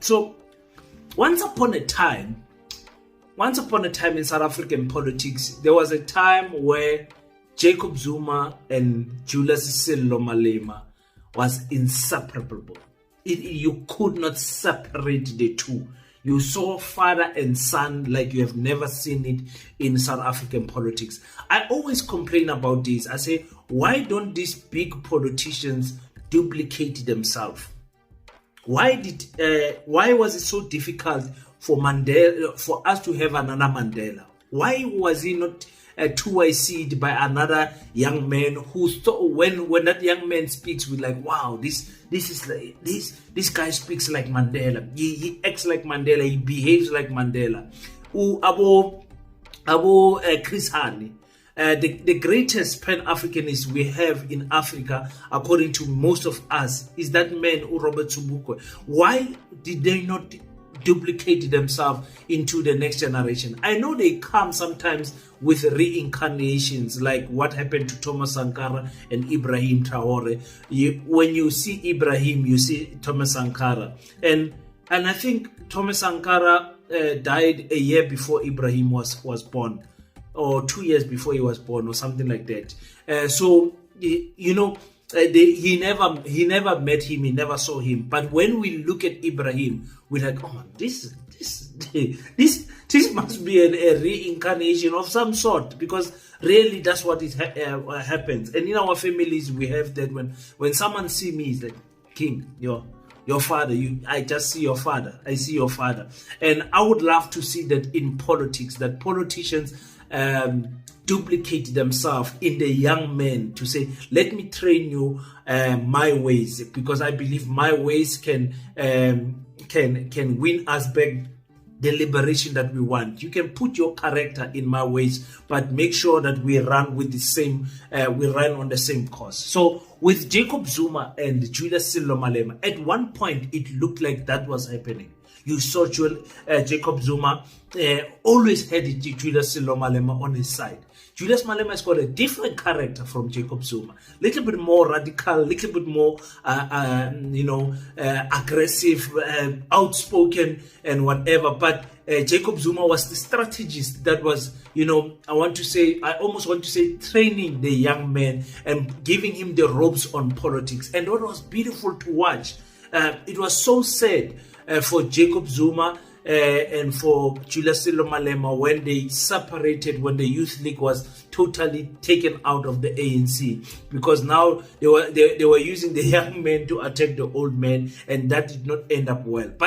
So once upon a time in South African politics, there was a time where Jacob Zuma and Julius Malema was inseparable. You could not separate the two. You saw father and son like you have never seen it in South African politics. I always complain about this. I say, why don't these big politicians duplicate themselves? Why was it so difficult for us to have another Mandela? Why was he not twice-seed by another young man who thought, when that young man speaks, we're like, wow, this guy speaks like Mandela. He acts like Mandela. He behaves like Mandela. Chris Hani, the greatest Pan-Africanist we have in Africa, according to most of us, is that man, Robert Sobukwe. Why did they not duplicate themselves into the next generation? I know they come sometimes with reincarnations, like what happened to Thomas Sankara and Ibrahim Traore. When you see Ibrahim, you see Thomas Sankara, and I think Thomas Sankara died a year before Ibrahim was born, or 2 years before he was born, or something like that. He never met him, he never saw him. But when we look at Ibrahim, we're like, oh, this must be a reincarnation of some sort, because really that's what happens. And in our families, we have that when someone see me, it's like, King, your father, I just see your father. I see your father. And I would love to see that in politics, that politicians duplicate themselves in the young men to say, let me train you my ways, because I believe my ways can win us back the liberation that we want. You can put your character in my ways, but make sure that we run with the same, we run on the same course. So with Jacob Zuma and Julius Malema, at one point it looked like that was happening. You saw Jacob Zuma always had Julius Malema on his side. Julius Malema has got a different character from Jacob Zuma. Little bit more radical, little bit more, aggressive, outspoken, and whatever. But Jacob Zuma was the strategist that was, I almost want to say, training the young man and giving him the ropes on politics. And what was beautiful to watch, it was so sad for Jacob Zuma and for Julius Malema when they separated, when the Youth League was totally taken out of the ANC, because now they were using the young men to attack the old men, and that did not end up well. But